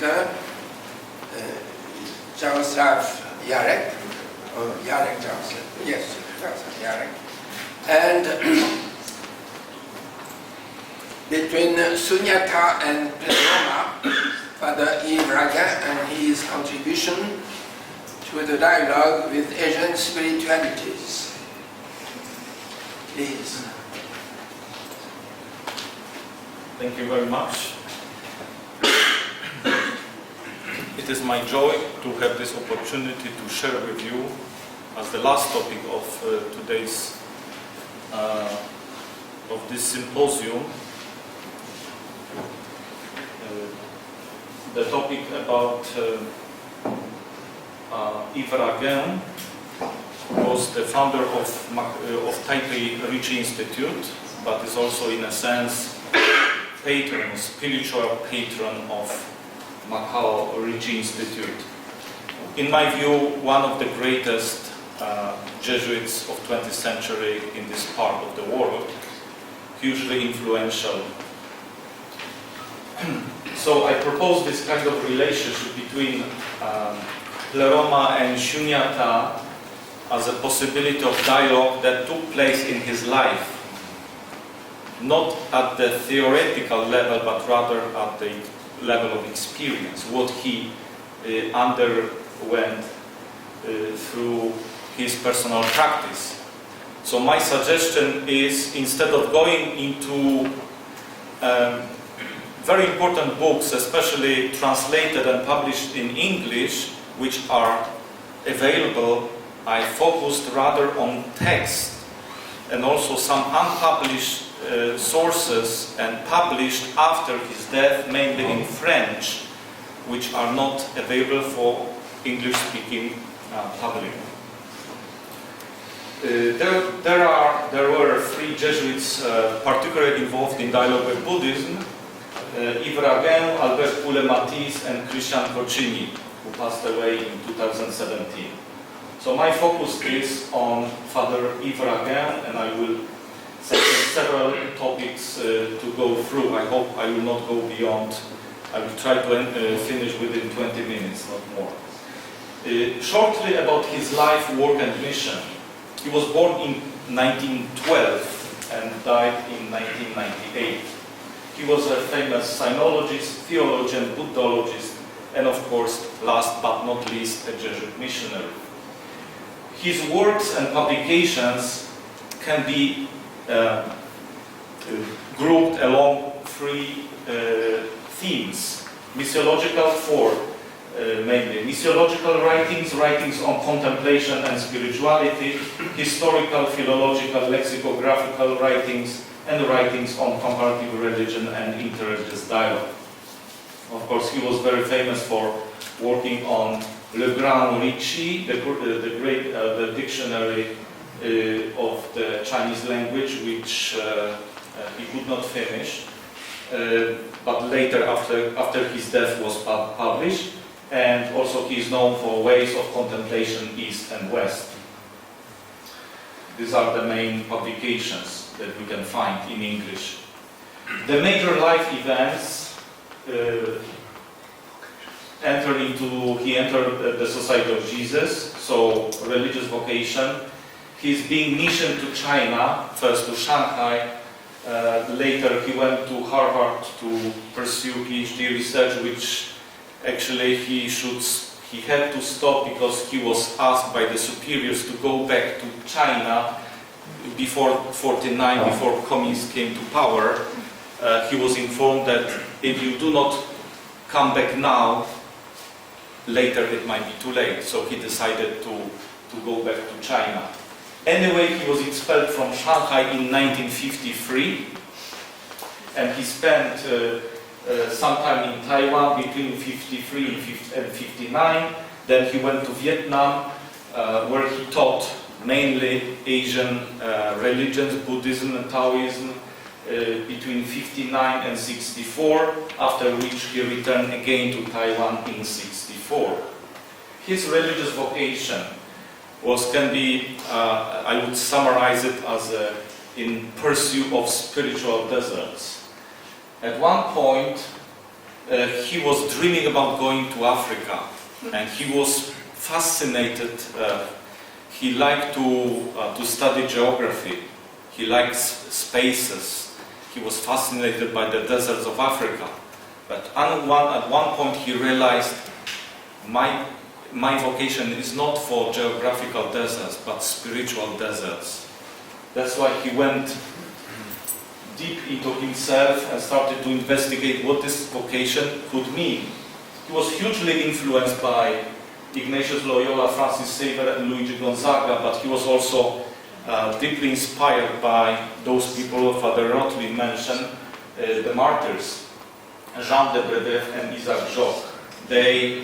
speaker, Jaroslaw Jarek, or Jarek Jaroslaw, yes, Jaroslaw Jarek, and between Śūnyatā and Pléroma, Father Yves Raguin and his contribution to the dialogue with Asian spiritualities. Please. Thank you very much. It is my joy to have this opportunity to share with you, as the last topic of today's of this symposium, the topic about Yves Raguin, was the founder of Taipei Ricci Institute, but is also in a sense patron, spiritual patron of Macau Ricci Institute. In my view, one of the greatest Jesuits of 20th century in this part of the world, hugely influential. So I propose this kind of relationship between Pléroma and Śūnyatā as a possibility of dialogue that took place in his life, not at the theoretical level, but rather at the level of experience, what he underwent through his personal practice. So my suggestion is, instead of going into very important books, especially translated and published in English, which are available, I focused rather on text and also some unpublished sources and published after his death, mainly in French, which are not available for English-speaking public. There were three Jesuits particularly involved in dialogue with Buddhism: Yves Raguin, Albert Poulet-Matisse, and Christian Coccini, who passed away in 2017. So my focus is on Father Yves Raguin, and I will suggest several topics to go through. I hope I will not go beyond. I will try to finish within 20 minutes, not more. Shortly about his life, work, and mission. He was born in 1912 and died in 1998. He was a famous sinologist, theologian, Buddhologist, and of course, last but not least, a Jesuit missionary. His works and publications can be grouped along three themes. Missiological, four mainly. Missiological writings, writings on contemplation and spirituality, historical, philological, lexicographical writings, and writings on comparative religion and interreligious dialogue. Of course, he was very famous for working on Macau Ricci, the dictionary of the Chinese language, which he could not finish, but later, after his death, was published. And also he is known for Ways of Contemplation East and West. These are the main publications that we can find in English. The major life events he entered the Society of Jesus, so religious vocation. He's being missioned to China, first to Shanghai, later he went to Harvard to pursue PhD research, which actually he had to stop because he was asked by the superiors to go back to China before 49, before communists came to power. He was informed that if you do not come back now, later it might be too late. So he decided to go back to China. Anyway, he was expelled from Shanghai in 1953, and he spent some time in Taiwan between 53 and 59. Then he went to Vietnam, where he taught mainly Asian religions, Buddhism and Taoism, between 59 and 64, after which he returned again to Taiwan in 64. His religious vocation I would summarize it as in pursuit of spiritual deserts. At one point, he was dreaming about going to Africa, and he was fascinated. He liked to study geography. He liked spaces. He was fascinated by the deserts of Africa. But at one point he realized, my vocation is not for geographical deserts, but spiritual deserts. That's why he went deep into himself and started to investigate what this vocation could mean. He was hugely influenced by Ignatius Loyola, Francis Xavier, and Luigi Gonzaga, but he was also deeply inspired by those people Father Rotlin mentioned, the martyrs, Jean de Brébeuf and Isaac Jogues. They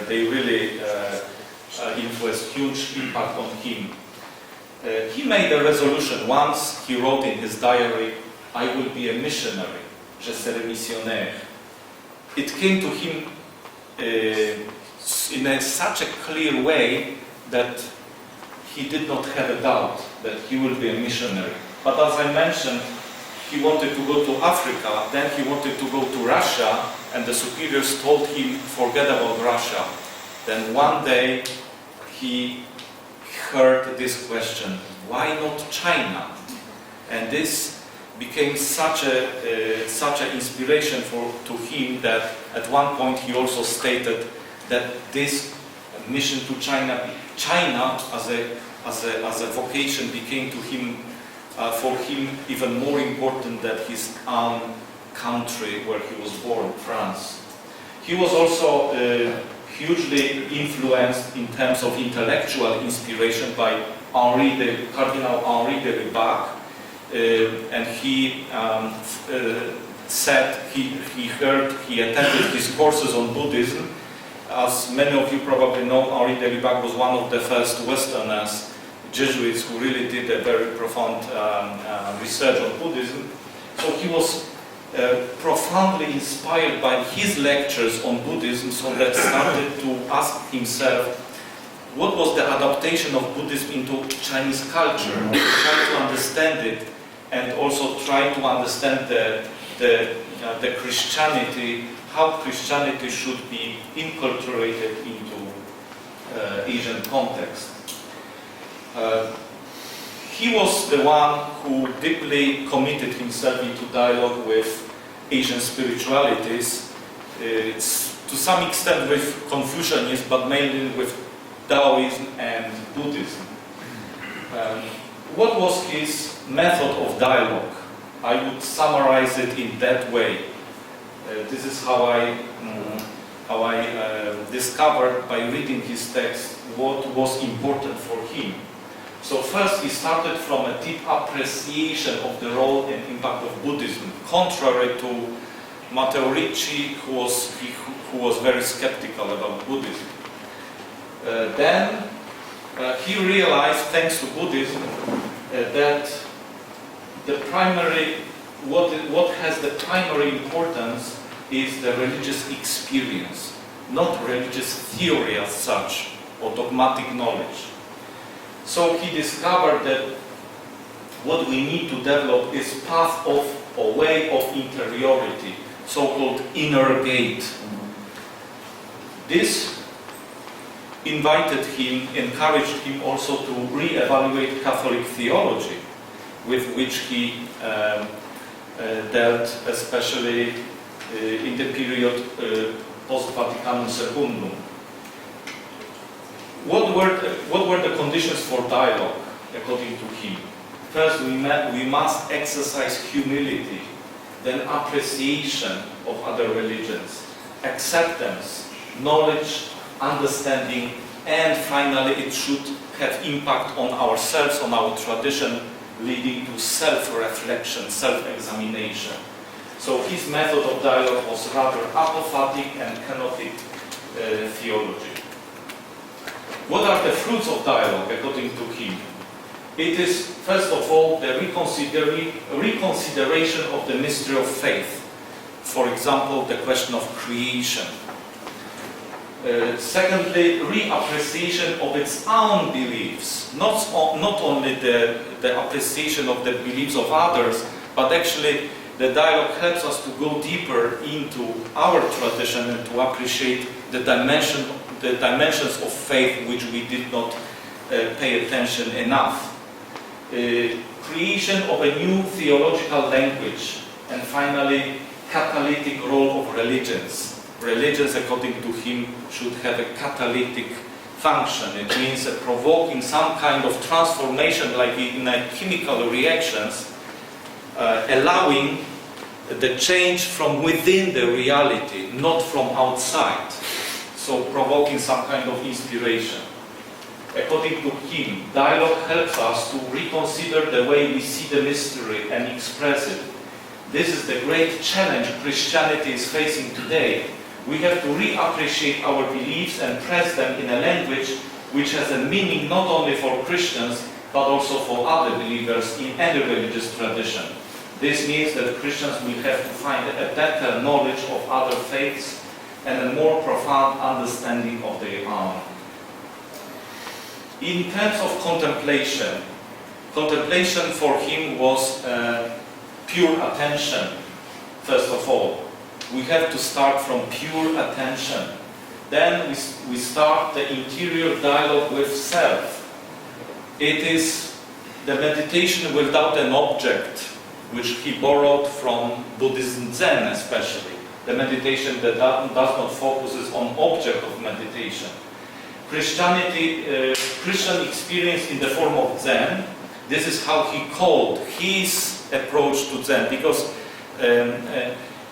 really influenced huge impact on him. He made a resolution once. He wrote in his diary, "I will be a missionary, je serai missionnaire." It came to him in such a clear way that he did not have a doubt that he will be a missionary. But as I mentioned, he wanted to go to Africa, then he wanted to go to Russia, and the superiors told him, forget about Russia. Then one day he heard this question, why not China? And this became such an inspiration to him that at one point he also stated that this mission to China as a vocation became to him, for him, even more important than his own country where he was born, France. He was also hugely influenced in terms of intellectual inspiration by Cardinal Henri de Lubac, and he said he attended his courses on Buddhism. As many of you probably know, Henri de Lubac was one of the first Westerners, Jesuits, who really did a very profound research on Buddhism. So he was profoundly inspired by his lectures on Buddhism, so that started to ask himself, what was the adaptation of Buddhism into Chinese culture? Try to understand it, and also try to understand the Christianity, how Christianity should be inculturated into Asian context. He was the one who deeply committed himself into dialogue with Asian spiritualities, to some extent with Confucianism, but mainly with Taoism and Buddhism. What was his method of dialogue? I would summarize it in that way. This is how I discovered by reading his text what was important for him. So first he started from a deep appreciation of the role and impact of Buddhism, contrary to Macau Ricci, who was very skeptical about Buddhism. Then he realized, thanks to Buddhism, that what has the primary importance is the religious experience, not religious theory as such, or dogmatic knowledge. So he discovered that what we need to develop is path of, or way of interiority, so-called inner gate. This encouraged him also to re-evaluate Catholic theology, with which he dealt, especially in the period post-Vaticanum II. What were the conditions for dialogue, according to him? First, we must exercise humility, then appreciation of other religions, acceptance, knowledge, understanding, and finally it should have impact on ourselves, on our tradition, leading to self-reflection, self-examination. So his method of dialogue was rather apophatic and kenotic theology. What are the fruits of dialogue, according to him? It is, first of all, the reconsideration of the mystery of faith. For example, the question of creation. Secondly, reappreciation of its own beliefs. Not only the appreciation of the beliefs of others, but actually the dialogue helps us to go deeper into our tradition and to appreciate the dimensions of faith which we did not pay attention enough. Creation of a new theological language, and finally, catalytic role of religions. Religions, according to him, should have a catalytic function. It means provoking some kind of transformation, like in chemical reactions, allowing the change from within the reality, not from outside. So provoking some kind of inspiration. According to him, dialogue helps us to reconsider the way we see the mystery and express it. This is the great challenge Christianity is facing today. We have to reappreciate our beliefs and press them in a language which has a meaning not only for Christians, but also for other believers in any religious tradition. This means that Christians will have to find a better knowledge of other faiths and a more profound understanding of their own. In terms of contemplation, contemplation for him was pure attention, first of all. We have to start from pure attention. Then we start the interior dialogue with self. It is the meditation without an object, which he borrowed from Buddhism Zen especially. The meditation that does not focus on object of meditation. Christian experience in the form of Zen, this is how he called his approach to Zen, because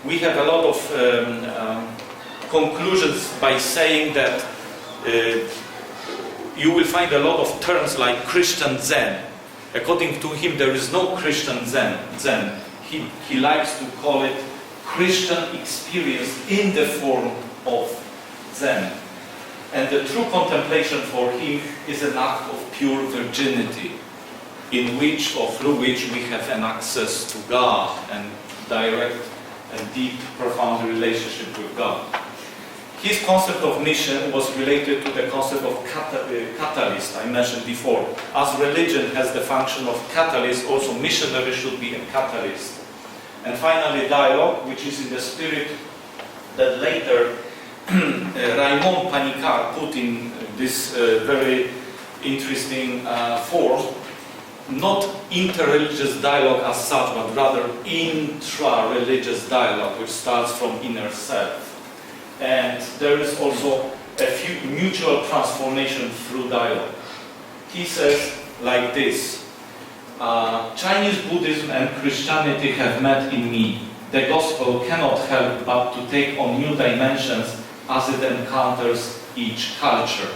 we have a lot of conclusions by saying that you will find a lot of terms like Christian Zen. According to him, there is no Christian Zen. He likes to call it Christian experience in the form of Zen. And the true contemplation for him is an act of pure virginity, in which or through which we have an access to God and direct and deep, profound relationship with God. His concept of mission was related to the concept of catalyst I mentioned before. As religion has the function of catalyst, also missionary should be a catalyst. And finally, dialogue, which is in the spirit that later Raymond Panicard put in this very interesting form. Not inter-religious dialogue as such, but rather intra-religious dialogue, which starts from inner self. And there is also a few mutual transformation through dialogue. He says like this: Chinese Buddhism and Christianity have met in me. The gospel cannot help but to take on new dimensions as it encounters each culture.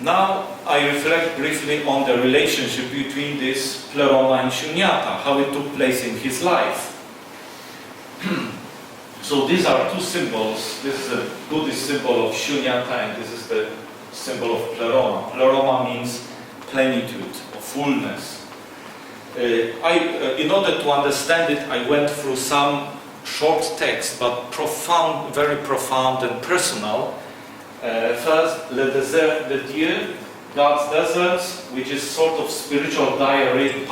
Now I reflect briefly on the relationship between this Pléroma and Śūnyatā, how it took place in his life. So these are two symbols. This is a Buddhist symbol of Śūnyatā and this is the symbol of Pléroma. Pléroma means plenitude, or fullness. In order to understand it, I went through some short text, but profound, very profound and personal. First, Le Désert de Dieu, God's Deserts, which is sort of spiritual diary,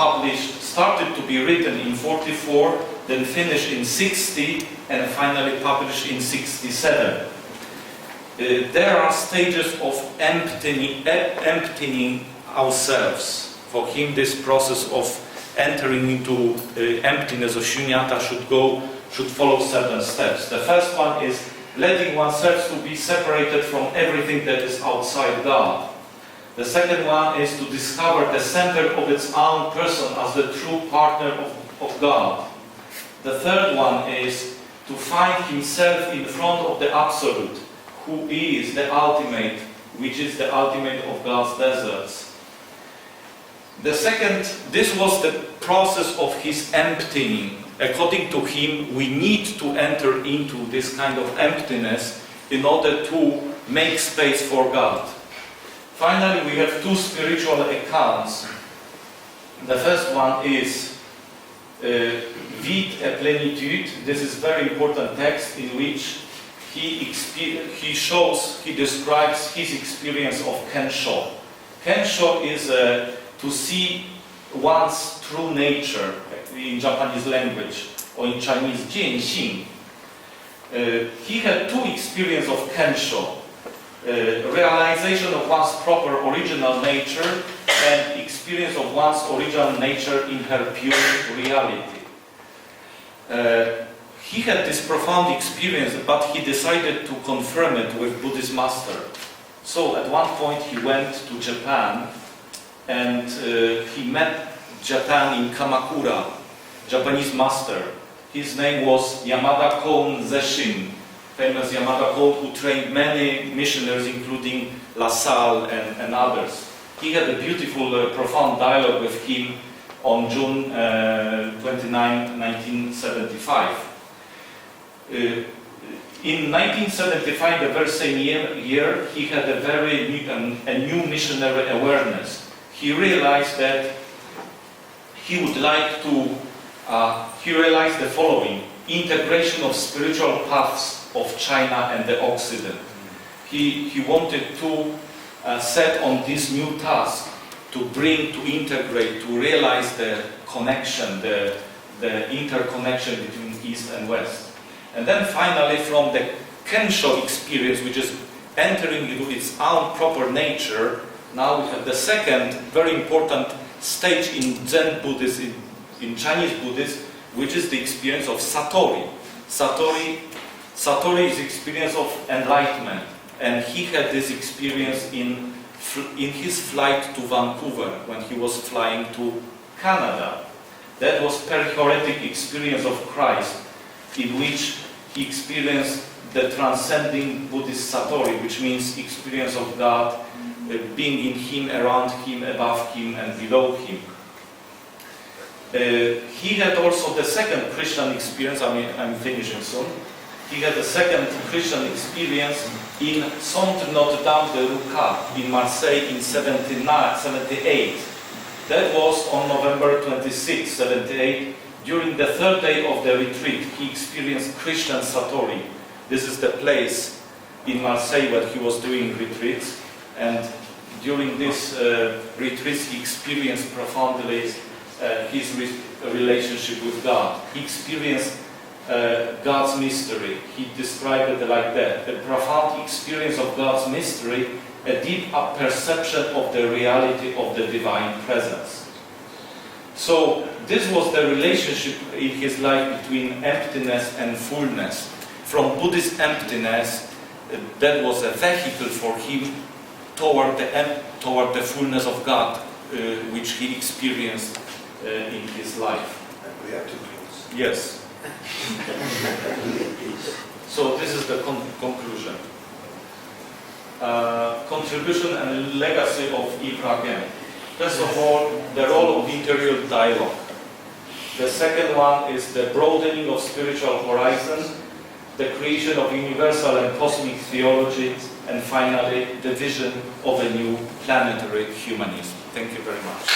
started to be written in 44, then finished in 60, and finally published in 67. There are stages of emptying ourselves. For him, this process of entering into emptiness of Śūnyatā should follow certain steps. The first one is letting oneself to be separated from everything that is outside God. The second one is to discover the center of its own person as the true partner of God. The third one is to find himself in front of the Absolute, who is the ultimate, which is the ultimate of God's deserts. The second, this was the process of his emptying. According to him, we need to enter into this kind of emptiness in order to make space for God. Finally, we have two spiritual accounts. The first one is Vide et plénitude. This is a very important text in which he describes his experience of Kensho. Kensho is to see one's true nature. in Japanese language, or in Chinese, 见性. He had two experiences of Kensho, realization of one's proper original nature and experience of one's original nature in her pure reality. He had this profound experience, but he decided to confirm it with Buddhist master. So at one point he went to Japan and he met Japan in Kamakura, Japanese master. His name was Yamada Kon Zeshin, famous Yamada Kon, who trained many missionaries including La Salle and others. He had a beautiful, profound dialogue with him on June 29, 1975. In 1975, the very same year, he had a very new missionary awareness. He realized that he would like to, he realized the following: integration of spiritual paths of China and the Occident. He wanted to set on this new task to bring, to integrate, to realize the connection, the interconnection between East and West. And then finally, from the Kensho experience, which is entering into its own proper nature, now we have the second very important stage in Zen Buddhism, in Chinese Buddhism, which is the experience of Satori. Satori is experience of enlightenment, and he had this experience in his flight to Vancouver when he was flying to Canada. That was perichoretic experience of Christ, in which he experienced the transcending Buddhist Satori, which means experience of God being in him, around him, above him, and below him. He had also the second Christian experience. I'm finishing soon. He had the second Christian experience in Centre Notre-Dame de Rouca in Marseille in 78. That was on November 26, 78. During the third day of the retreat, he experienced Christian Satori. This is the place in Marseille where he was doing retreats, and during this retreats he experienced profoundly his relationship with God. He experienced God's mystery. He described it like that: the profound experience of God's mystery, a deep perception of the reality of the divine presence. So this was the relationship in his life between emptiness and fullness. From Buddhist emptiness, that was a vehicle for him toward the fullness of God, which he experienced in his life. We have to close. Yes. So this is the conclusion. Contribution and legacy of Yves Raguin. First of all, the role of interior dialogue. The second one is the broadening of spiritual horizon, the creation of universal and cosmic theology, and finally, the vision of a new planetary humanism. Thank you very much.